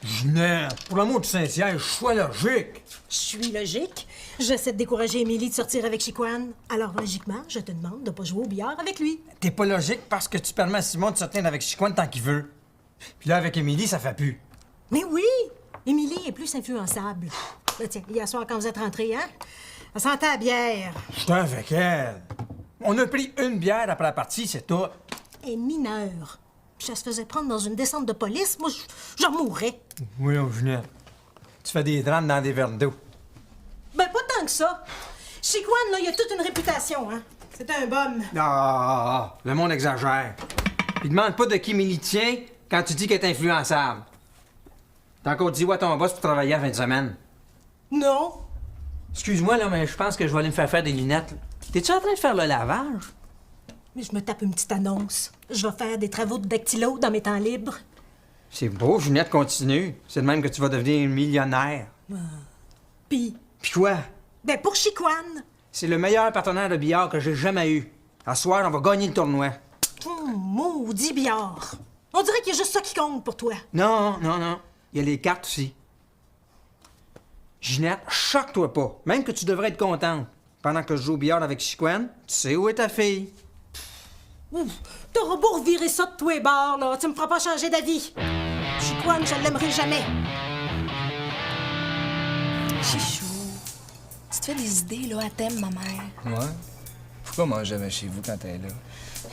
Ginette, pour l'amour de Saint-Cyr, sois logique. Je suis logique. J'essaie de décourager Émilie de sortir avec Chicoine. Alors, logiquement, je te demande de pas jouer au billard avec lui. T'es pas logique parce que tu permets à Simon de sortir avec Chicoine tant qu'il veut. Puis là, avec Émilie, ça fait plus. Mais oui! Émilie est plus influençable. Là, tiens, hier soir, quand vous êtes rentrés, hein? Elle sentait la bière. J'étais avec elle. On a pris une bière après la partie, c'est tout. Elle est mineure. Si elle se faisait prendre dans une descente de police, moi, j'en mourrais. Oui, Ginette. Tu fais des drames dans des verres d'eau. Ben, pas tant que ça. Chicoine, là, il a toute une réputation, hein? C'est un bum. Ah, le monde exagère. Puis demande pas de qui Émilie tient quand tu dis qu'elle est influençable. T'as encore dit ouais à ton boss pour travailler à 20 semaines. Non. Excuse-moi, là, mais je pense que je vais aller me faire des lunettes. Là. T'es-tu en train de faire le lavage? Mais je me tape une petite annonce. Je vais faire des travaux de dactylo dans mes temps libres. C'est beau, Ginette, continue. C'est de même que tu vas devenir millionnaire. Puis, Puis quoi? ben pour Chicoine. C'est le meilleur partenaire de billard que j'ai jamais eu. À soir, on va gagner le tournoi. Maudit billard. On dirait qu'il y a juste ça qui compte pour toi. Non. Il y a les cartes aussi. Ginette, choque-toi pas. Même que tu devrais être contente. Pendant que je joue au billard avec Chicoine, tu sais où est ta fille. Ouf, t'auras beau revirer ça de tous les bords, là. Tu me feras pas changer d'avis. Chicoine, je l'aimerai jamais. Chichou, tu te fais des idées, là, à thème, ma mère. Ouais? Pourquoi mange jamais chez vous quand t'es là?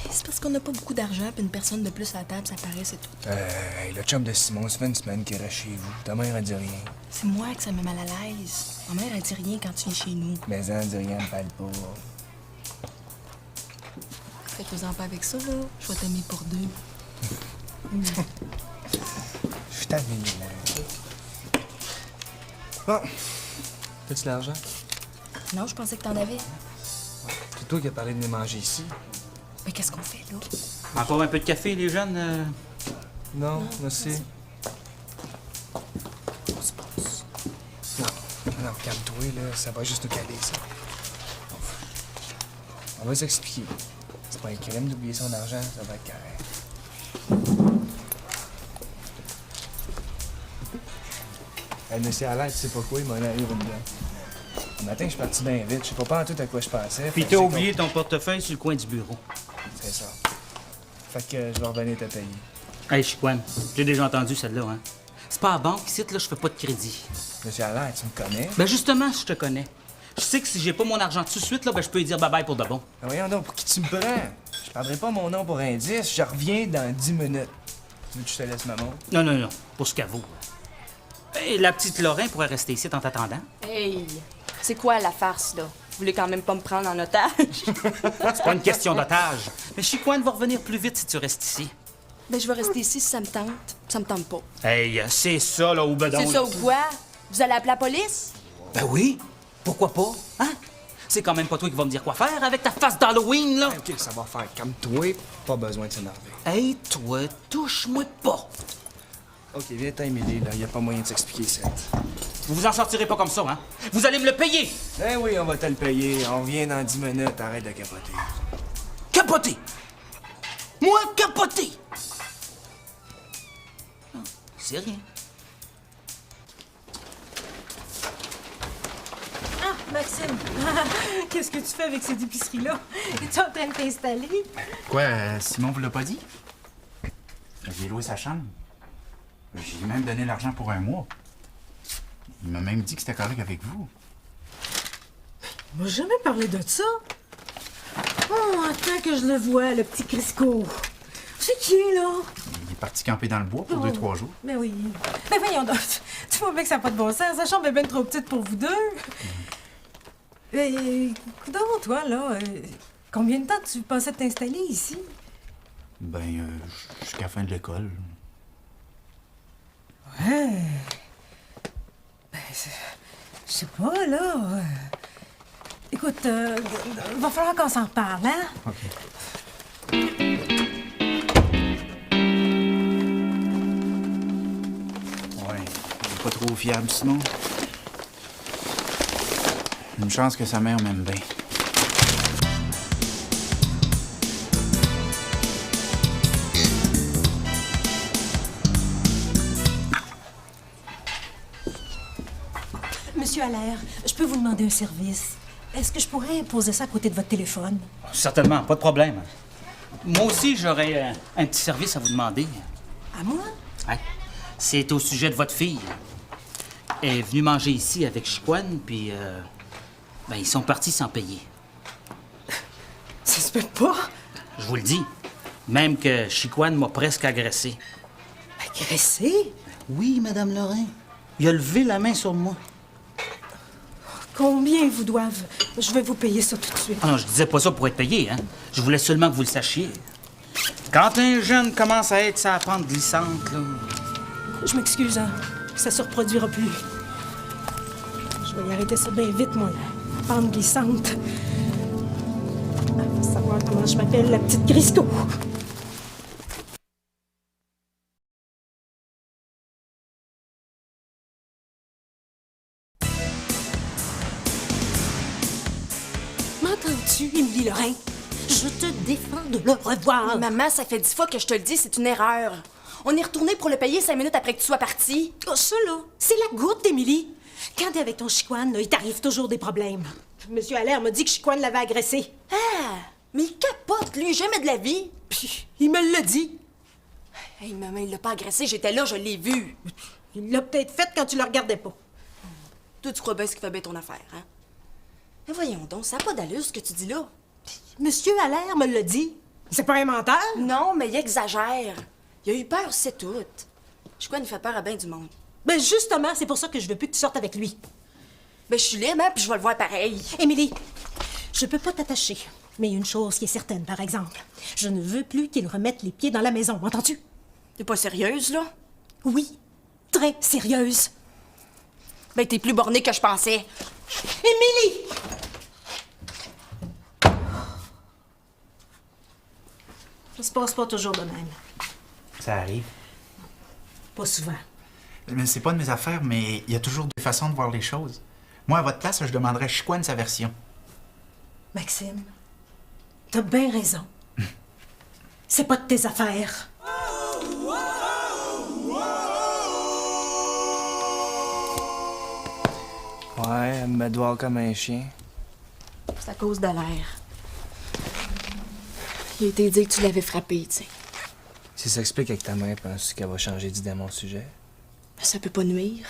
C'est parce qu'on n'a pas beaucoup d'argent, puis une personne de plus à la table, ça paraît, c'est tout. Le chum de Simon, ça fait une semaine qu'il reste chez vous. Ta mère, elle dit rien. C'est moi que ça me met mal à l'aise. Ma mère, elle dit rien quand tu viens chez nous. Mais elle dit rien, elle parle pas. Faites-vous-en pas avec ça, là. Je vais t'aimer pour deux. Je suis tanné, moi. Bon. T'as-tu l'argent? Non, je pensais que t'en avais. C'est toi qui as parlé de venir manger ici. Mais qu'est-ce qu'on fait, là? Encore un peu de café, les jeunes? Non, merci. On se passe. Non, calme-toi, là. Ça va juste nous caler, ça. On va s'expliquer. C'est pas un crime d'oublier son argent, ça va être carré. Elle ne sait à l'air, tu sais pas quoi, il m'en arrive une dedans. Le matin, je suis parti bien vite. Je sais pas en tout à quoi je pensais. Puis Fait que t'as j'ai oublié ton portefeuille sur le coin du bureau. C'est ça. Fait que je vais revenir te payer. Hey, Chicoine, j'ai déjà entendu celle-là, hein? C'est pas à banque, ici, là, je fais pas de crédit. Monsieur Allaire, tu me connais? Ben justement, je te connais. Je sais que si j'ai pas mon argent tout de suite, là, ben je peux lui dire bye-bye pour de bon. Ben voyons donc, pour qui tu me prends? Je prendrai pas mon nom pour indice, je reviens dans 10 minutes. Tu veux que je te laisse ma montre? Non, pour ce qu'elle vaut. Et la petite Lorrain pourrait rester ici en t'attendant. Hey, c'est quoi la farce, là? Vous voulez quand même pas me prendre en otage? C'est pas une question d'otage. Mais Chicoine va revenir plus vite si tu restes ici. Ben, je vais rester ici si ça me tente. Ça me tente pas. Hey, c'est ça, là, au bedon. C'est ça ou quoi? Vous allez appeler la police? Ben oui, pourquoi pas, hein? C'est quand même pas toi qui vas me dire quoi faire avec ta face d'Halloween, là. OK, ça va faire. Calme-toi, pas besoin de s'énerver. Hey, toi, touche-moi pas. OK, viens t'en Émilie, là. Y a pas moyen de s'expliquer ça. Vous vous en sortirez pas comme ça, hein? Vous allez me le payer! Ben oui, on va te le payer. On revient dans 10 minutes. Arrête de capoter. Capoter! Moi, capoter! Non, c'est rien. Ah, Maxime, qu'est-ce que tu fais avec cette épicerie-là? Es-tu en train de t'installer? Quoi, Simon vous l'a pas dit? J'ai loué sa chambre. J'ai même donné l'argent pour un mois. Il m'a même dit que c'était correct avec vous. Il m'a jamais parlé de ça. Oh, attends que je le vois, le petit Crisco. C'est qui, là? Il est parti camper dans le bois pour 2-3 jours. Ben oui. Ben voyons donc. Tu vois bien que ça n'a pas de bon sens. Sa chambre est bien trop petite pour vous deux. Coudonc, toi, là, combien de temps tu pensais t'installer ici? Ben, jusqu'à la fin de l'école. Ouais. Ben, je sais pas, là. Écoute, va falloir qu'on s'en reparle, hein? OK. Ouais, il est pas trop fiable, Simon. Une chance que sa mère m'aime bien. Monsieur Allaire, je peux vous demander un service? Est-ce que je pourrais poser ça à côté de votre téléphone? Certainement, pas de problème. Moi aussi, j'aurais un petit service à vous demander. À moi? Ouais. C'est au sujet de votre fille. Elle est venue manger ici avec Chicoine, puis ben, ils sont partis sans payer. Ça se peut pas. Je vous le dis. Même que Chicoine m'a presque agressé. Agressé? Oui, Madame Lorrain. Il a levé la main sur moi. Combien vous doivent? Je vais vous payer ça tout de suite. Ah non, je disais pas ça pour être payé, hein. Je voulais seulement que vous le sachiez. Quand un jeune commence à être sa pente glissante, là... Je m'excuse, hein. Ça se reproduira plus. Je vais y arrêter ça bien vite, moi, la pente glissante. Faut savoir comment je m'appelle, la petite Grisco. M'entends-tu, Émilie Lorrain? Je te défends de le revoir. Maman, ça fait 10 fois que je te le dis, c'est une erreur. On est retourné pour le payer 5 minutes après que tu sois partie. Oh, ça, là, c'est la goutte, Émilie. Quand t'es avec ton Chicoine, là, il t'arrive toujours des problèmes. Monsieur Allaire m'a dit que Chicoine l'avait agressé. Ah! Mais il capote, lui, jamais de la vie. Puis, il me l'a dit. Hey, maman, il l'a pas agressé, j'étais là, je l'ai vu. Il l'a peut-être fait quand tu le regardais pas. Toi, tu crois bien ce qui fait bien ton affaire, hein? Mais voyons donc, ça n'a pas d'allure, ce que tu dis là. Monsieur Allaire me l'a dit. C'est pas un menteur? Non, mais il exagère. Il a eu peur, c'est tout. Je crois qu'il fait peur à bien du monde. Ben justement, c'est pour ça que je veux plus que tu sortes avec lui. Ben, je suis libre, hein, puis je vais le voir pareil. Émilie, je peux pas t'attacher. Mais il y a une chose qui est certaine, par exemple. Je ne veux plus qu'il remette les pieds dans la maison, m'entends-tu? T'es pas sérieuse, là? Oui, très sérieuse. Ben, t'es plus bornée que je pensais. Émilie! Ça se passe pas toujours de même. Ça arrive. Pas souvent. Mais c'est pas de mes affaires, mais il y a toujours deux façons de voir les choses. Moi, à votre place, je demanderais à Chicoine sa version. Maxime, t'as bien raison. C'est pas de tes affaires. Ouais, elle me doit comme un chien. C'est à cause de l'air. Il a été dit que tu l'avais frappé, tu sais. Si ça explique avec ta mère, penses-tu qu'elle va changer d'idée à mon sujet? Ben, ça peut pas nuire.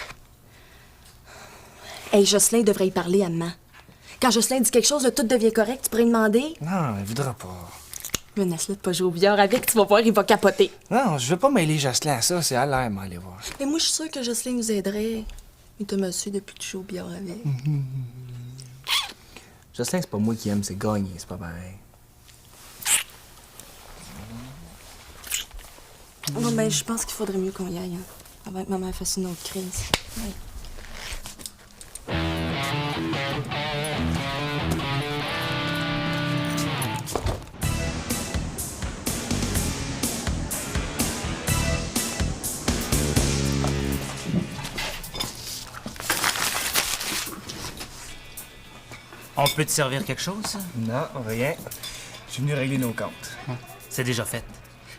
Hey, Jocelyn devrait y parler à maman. Quand Jocelyn dit quelque chose, là, tout devient correct, tu pourrais lui demander. Non, elle voudra pas. Menace-le de pas jouer au billard avec, tu vas voir, il va capoter. Non, je veux pas mêler Jocelyn à ça, c'est à l'air, m'aller voir. Et moi, je suis sûre que Jocelyn nous aiderait. Il te me suit depuis que tu joues au billard avec. Jocelyn, c'est pas moi qui aime, c'est gagner, c'est pas pareil. Non, ben, je pense qu'il faudrait mieux qu'on y aille, hein, avant que maman fasse une autre crise. Ouais. On peut te servir quelque chose? Non, rien. Je suis venu régler nos comptes. C'est déjà fait.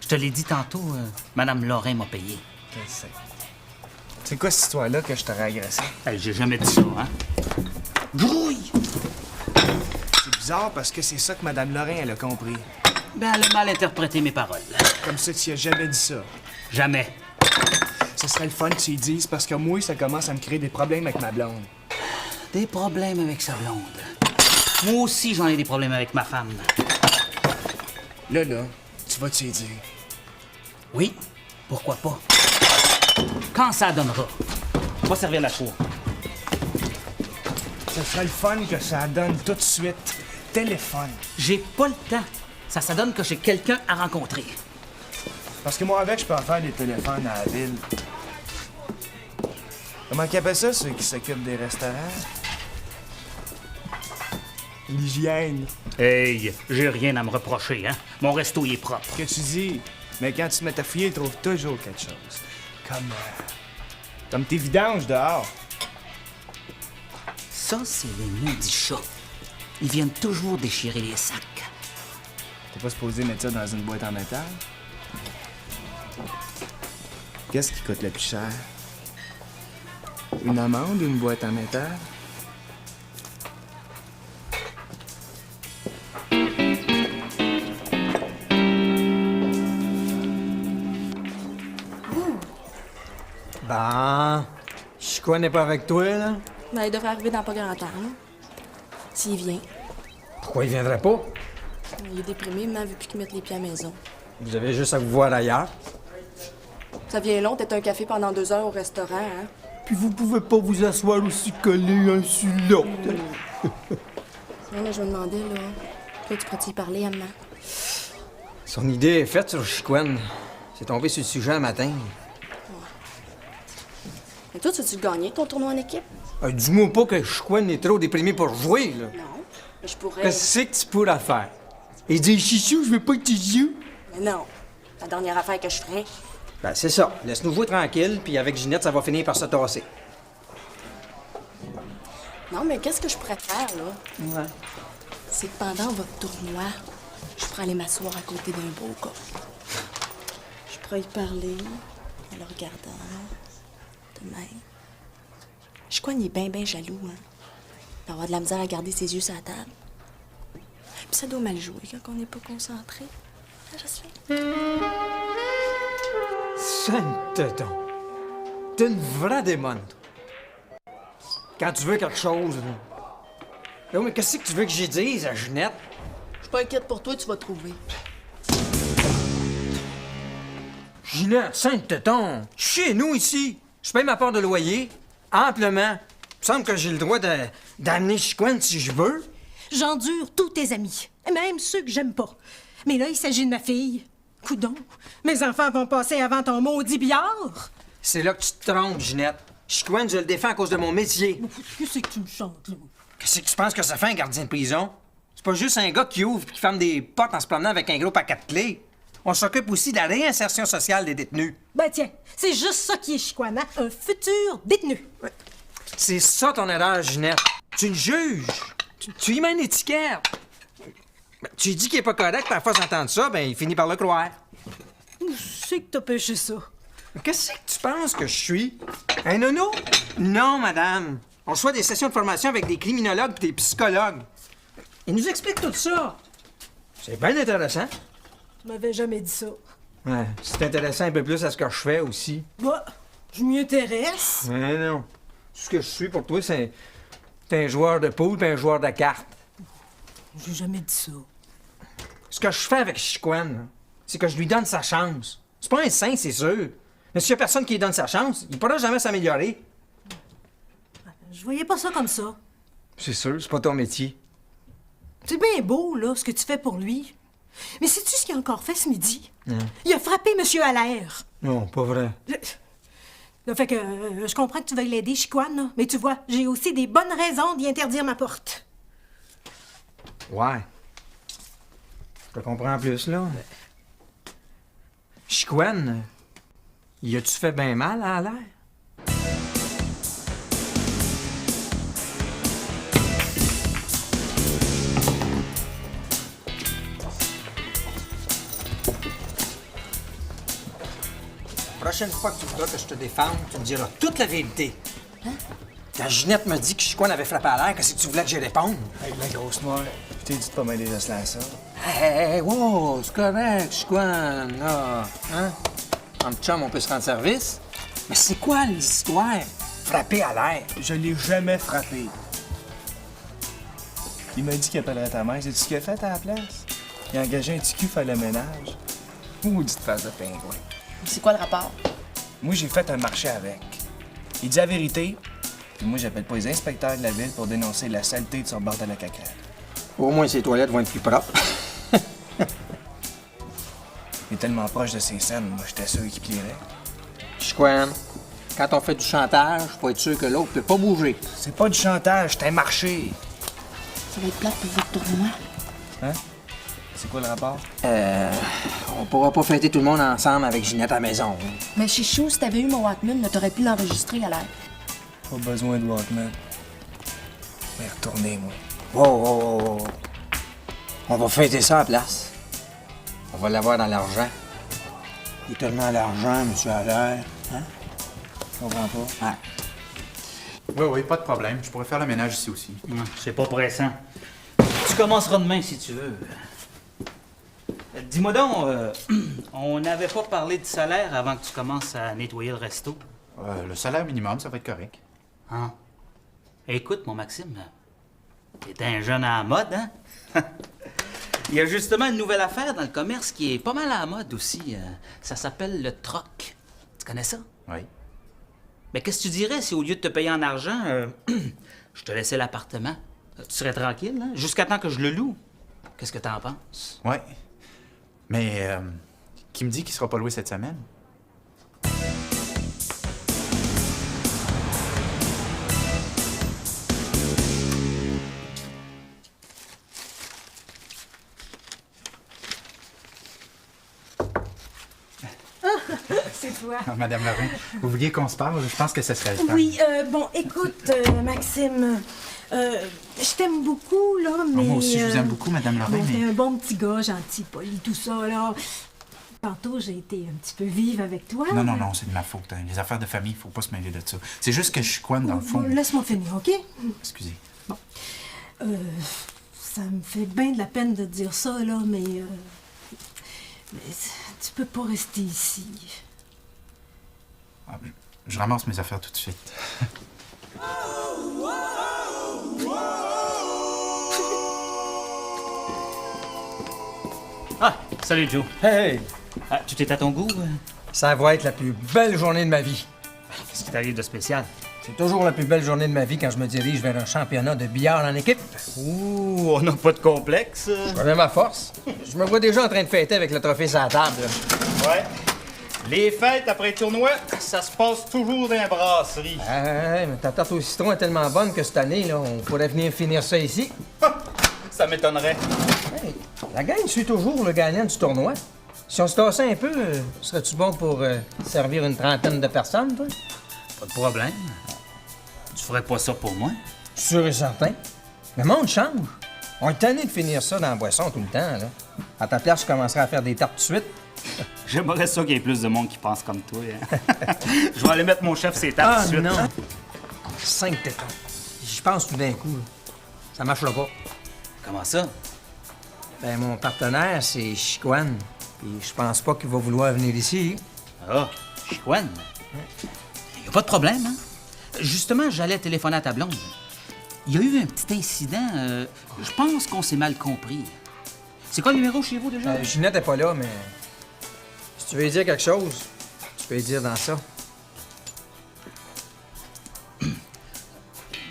Je te l'ai dit tantôt, Madame Lorrain m'a payé. Je sais. C'est quoi cette histoire-là que je t'aurais agressé? Hey, j'ai jamais dit ça, hein? Grouille! C'est bizarre parce que c'est ça que Madame Lorrain, elle a compris. Ben, elle a mal interprété mes paroles. Comme ça, tu y as jamais dit ça. Jamais. Ce serait le fun que tu y dises parce que moi, ça commence à me créer des problèmes avec ma blonde. Des problèmes avec sa blonde. Moi aussi, j'en ai des problèmes avec ma femme. Là, tu vas-tu y dire? Oui, pourquoi pas? Quand ça donnera. On va servir la choix. Ce serait le fun que ça donne tout de suite. Téléphone. J'ai pas le temps. Ça donne que j'ai quelqu'un à rencontrer. Parce que moi, avec, je peux en faire des téléphones à la ville. Comment qu'ils appellent ça, ceux qui s'occupent des restaurants? L'hygiène. Hey, j'ai rien à me reprocher, hein? Mon resto, il est propre. Que tu dis, mais quand tu te mets à fouiller, ils trouvent toujours quelque chose. Comme tes vidanges dehors. Ça, c'est les maudits chats. Ils viennent toujours déchirer les sacs. T'es pas supposé mettre ça dans une boîte en métal? Qu'est-ce qui coûte le plus cher? Une amande ou une boîte en métal? Ben, Chicoine n'est pas avec toi, là? Ben, il devrait arriver dans pas grand temps, là. S'il vient. Pourquoi il viendrait pas? Il est déprimé, maman veut plus qu'il mette les pieds à la maison. Vous avez juste à vous voir ailleurs. Ça vient long, t'es un café pendant 2 heures au restaurant, hein? Puis vous pouvez pas vous asseoir aussi collés un sur l'autre. Non, mais je me demandais, là. Toi, tu pourrais-tu y parler à maman? Son idée est faite sur Chicoine. C'est tombé sur le sujet un matin. Mais toi, tu veux-tu gagner ton tournoi en équipe? Dis-moi pas que Chicoine est trop déprimé pour jouer, là. Non. Mais je pourrais. Qu'est-ce que tu pourras faire? Et dire, Chichou, je veux pas que tu joues. Mais non. La dernière affaire que je ferais. Ben, c'est ça. Laisse-nous jouer tranquille, puis avec Ginette, ça va finir par se tasser. Non, mais qu'est-ce que je pourrais faire, là? Ouais. C'est que pendant votre tournoi, je pourrais aller m'asseoir à côté d'un beau gars. Je pourrais y parler, en le regardant, de même. Je crois qu'il est bien jaloux, hein, d'avoir de la misère à garder ses yeux sur la table. Puis ça doit mal jouer quand on n'est pas concentré. Ah, je suis. Sainte-ton. T'es une vraie démon. Quand tu veux quelque chose, là. Là, mais qu'est-ce que tu veux que j'y dise à Ginette? Je suis pas inquiète pour toi, tu vas trouver. Ginette, Sainte-ton. Chez nous, ici. Je paye ma part de loyer. Amplement. Il me semble que j'ai le droit d'amener Chicoine si je veux. J'endure tous tes amis, même ceux que j'aime pas. Mais là, il s'agit de ma fille. Coudon, mes enfants vont passer avant ton maudit billard. C'est là que tu te trompes, Ginette. Chicoine, je le défends à cause de mon métier. Qu'est-ce que tu me chantes, là? Qu'est-ce que tu penses que ça fait un gardien de prison? C'est pas juste un gars qui ouvre et qui ferme des portes en se promenant avec un gros paquet de clés. On s'occupe aussi de la réinsertion sociale des détenus. Ben tiens, c'est juste ça qui est chicoinant, un futur détenu. C'est ça ton erreur, Ginette. Tu le juges. Tu y mets une étiquette. Ben, tu lui dis qu'il est pas correct, puis à force d'entendre ça, ben il finit par le croire. Je sais que t'as pêché ça. Qu'est-ce que tu penses que je suis? Un nono? Non, madame. On reçoit des sessions de formation avec des criminologues et des psychologues. Ils nous expliquent tout ça. C'est bien intéressant. Tu m'avais jamais dit ça. Ouais, c'est intéressant un peu plus à ce que je fais aussi. Bah, je m'y intéresse. Mais non. Ce que je suis pour toi, c'est un joueur de poule et un joueur de cartes. J'ai jamais dit ça. Ce que je fais avec Chicoine, c'est que je lui donne sa chance. C'est pas un saint, c'est sûr. Mais s'il y a personne qui lui donne sa chance, il pourra jamais s'améliorer. Je voyais pas ça comme ça. C'est sûr, c'est pas ton métier. C'est bien beau, là, ce que tu fais pour lui. Mais sais-tu ce qu'il a encore fait ce midi? Il a frappé Monsieur Allaire. Non, pas vrai. Ça fait que je comprends que tu veuilles l'aider, Chicoine, là. Mais tu vois, j'ai aussi des bonnes raisons d'y interdire ma porte. Ouais. Je te comprends plus, là. Chicoine, y a-tu fait bien mal à l'air? La prochaine fois que tu voudras que je te défende, tu me diras toute la vérité. Hein? Quand Ginette me dit que Chicoine avait frappé à l'air, qu'est-ce que tu voulais que j'y réponde? Avec la grosse noire, je t'ai dit de pas mêler de cela à ça. Hey, wow, c'est correct, Chicoine, là. Hein? En chum, on peut se rendre service. Mais c'est quoi l'histoire? Frapper à l'air? Je l'ai jamais frappé. Il m'a dit qu'il appellerait ta mère. C'est ce qu'il a fait à la place? Il a engagé un petit cul faire le ménage. Maudite face de pingouin. C'est quoi le rapport? Moi, j'ai fait un marché avec. Il dit la vérité, puis moi, j'appelle pas les inspecteurs de la ville pour dénoncer la saleté de son bord de la caca. Au moins, ses toilettes vont être plus propres. Il est tellement proche de ses scènes, moi, j'étais sûr qu'il plierait. Chicoine, quand on fait du chantage, faut être sûr que l'autre peut pas bouger. C'est pas du chantage, c'est un marché. Ça va être plate pour votre tournoi. Hein? C'est quoi le rapport? On pourra pas fêter tout le monde ensemble avec Ginette à la maison. Mais Chichou, si t'avais eu mon Walkman, t'aurais pu l'enregistrer à l'air. Pas besoin de Walkman. Je vais y retourner, moi. Wow. On va fêter ça à la place. On va l'avoir dans l'argent. Il y a tellement d'argent, monsieur Allaire. Hein? Je comprends pas. Ouais. Oui, pas de problème. Je pourrais faire le ménage ici aussi. C'est pas pressant. Tu commenceras demain si tu veux. Dis-moi donc, on n'avait pas parlé de salaire avant que tu commences à nettoyer le resto. Le salaire minimum, ça va être correct. Ah. Écoute, mon Maxime, t'es un jeune à la mode, hein? Il y a justement une nouvelle affaire dans le commerce qui est pas mal à la mode aussi. Ça s'appelle le troc. Tu connais ça? Oui. Mais qu'est-ce que tu dirais si au lieu de te payer en argent, je te laissais l'appartement? Tu serais tranquille, hein? Jusqu'à temps que je le loue. Qu'est-ce que t'en penses? Ouais. Mais qui me dit qu'il sera pas loué cette semaine? C'est toi. Madame Lorrain, vous vouliez qu'on se parle? Je pense que ce serait le temps. Oui, bon, écoute, Maxime, je t'aime beaucoup, là, mais... Moi aussi, je vous aime beaucoup, Madame Lorrain, bon, mais... t'es un bon petit gars, gentil, poli, tout ça, là. Tantôt, j'ai été un petit peu vive avec toi. Non, c'est de ma faute. Hein. Les affaires de famille, faut pas se mêler de ça. C'est juste que je suis dans le fond. Laisse-moi finir, OK? Excusez. Bon. Ça me fait bien de la peine de te dire ça, là, mais tu peux pas rester ici. Ah, je ramasse mes affaires tout de suite. Ah, salut Joe. Hey! Ah, tu t'es à ton goût? Ça va être la plus belle journée de ma vie. Qu'est-ce qui t'arrive de spécial? C'est toujours la plus belle journée de ma vie quand je me dirige vers un championnat de billard en équipe. Ouh, on n'a pas de complexe. Je connais ma force. Je me vois déjà en train de fêter avec le trophée sur la table. là. Ouais. Les fêtes après le tournoi, ça se passe toujours dans la brasserie. mais ta tarte au citron est tellement bonne que cette année, là, on pourrait venir finir ça ici. Ça m'étonnerait. Hey, la gang suit toujours le gagnant du tournoi. Si on se tassait un peu, serais-tu bon pour servir une trentaine de personnes, toi? Pas de problème. Tu ferais pas ça pour moi? Sûr et certain. Le monde change. On est tanné de finir ça dans la boisson tout le temps, là. À ta place, je commencerai à faire des tartes tout de suite. J'aimerais ça qu'il y ait plus de monde qui pense comme toi. Hein. Je vais aller mettre mon chef ses tables tout de suite. non! 5 tétons. Je pense tout d'un coup, là. Ça marchera pas. Comment ça? Ben, mon partenaire, c'est Chicoine. Puis je pense pas qu'il va vouloir venir ici. Ah, Chicoine. Y a pas de problème, hein? Justement, j'allais téléphoner à ta blonde. Il y a eu un petit incident. Je pense qu'on s'est mal compris. C'est quoi le numéro chez vous déjà? Ginette est pas là, mais si tu veux lui dire quelque chose, tu peux lui dire dans ça.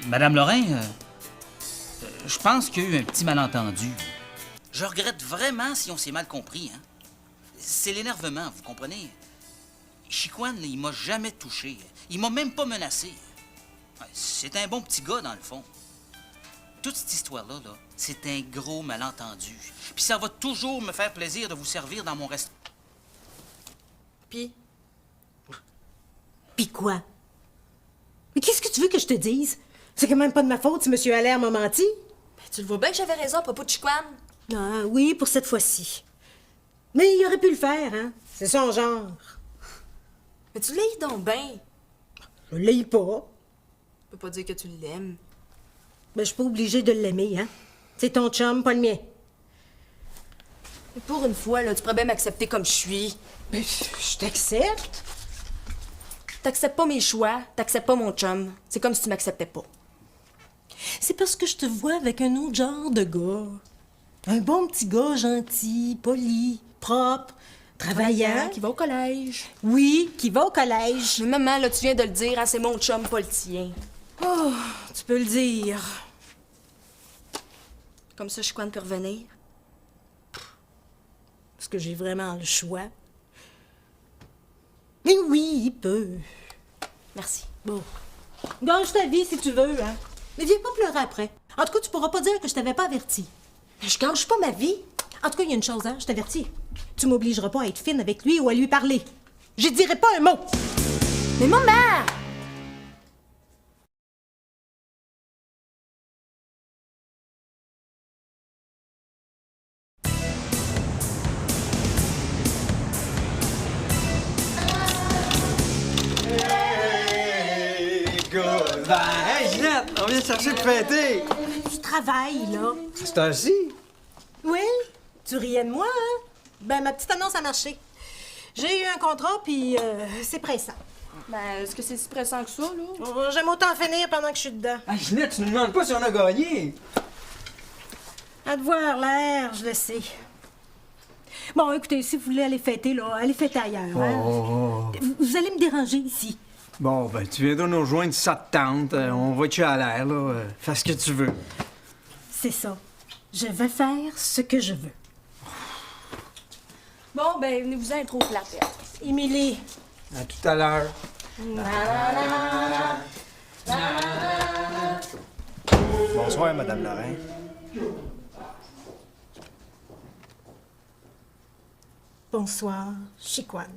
Madame Lorrain, je pense qu'il y a eu un petit malentendu. Je regrette vraiment si on s'est mal compris, hein? C'est l'énervement, vous comprenez? Chicoine, il m'a jamais touché. Il m'a même pas menacé. C'est un bon petit gars, dans le fond. Toute cette histoire-là, là, c'est un gros malentendu. Puis ça va toujours me faire plaisir de vous servir dans mon restaurant. Puis, Pis quoi? Mais qu'est-ce que tu veux que je te dise? C'est quand même pas de ma faute si M. Allaire m'a menti. ben, tu le vois bien que j'avais raison à propos de Chicoine. Ah, oui, pour cette fois-ci. Mais il aurait pu le faire, hein? C'est son genre. Mais tu l'aimes donc bien. Je l'ai pas. Je peux pas dire que tu l'aimes. Mais je suis pas obligée de l'aimer, hein? C'est ton chum, pas le mien. Mais pour une fois, là, tu pourrais bien m'accepter comme je suis. Mais je t'accepte. T'acceptes pas mes choix, t'acceptes pas mon chum. C'est comme si tu m'acceptais pas. C'est parce que je te vois avec un autre genre de gars. Un bon petit gars gentil, poli, propre, travaillant. Qui va au collège. Oui, qui va au collège. Mais maman, là, tu viens de le dire, hein, c'est mon chum, pas le tien. Oh, tu peux le dire. Comme ça, Chicoine peut revenir. Est-ce que j'ai vraiment le choix? Mais oui, il peut. Merci. Bon. Gâche ta vie si tu veux, hein. Mais viens pas pleurer après. En tout cas, tu pourras pas dire que je t'avais pas averti. Je gâche pas ma vie. En tout cas, il y a une chose, hein, je t'avertis. Tu m'obligeras pas à être fine avec lui ou à lui parler. Je dirai pas un mot. Mais maman! Hey, Ginette, on vient te chercher pour fêter. Tu travailles, là. C'est ainsi. Oui? Tu riais de moi, hein? Ben, ma petite annonce a marché. J'ai eu un contrat, puis c'est pressant. Ben, est-ce que c'est si pressant que ça, là? Oh, j'aime autant finir pendant que je suis dedans. Ah, Ginette, tu nous demandes pas si on a gagné. À te voir l'air, je le sais. Bon, écoutez, si vous voulez aller fêter, là, allez fêter ailleurs. Hein? Vous allez me déranger ici. Bon, ben, tu viendras nous rejoindre si ça te tente. On va être à l'air, là. Fais ce que tu veux. C'est ça. Je vais faire ce que je veux. Bon, ben, venez-vous-en, trop plate. Émilie, À tout à l'heure. Bonsoir, Madame Lorrain. bonsoir, Chicoine.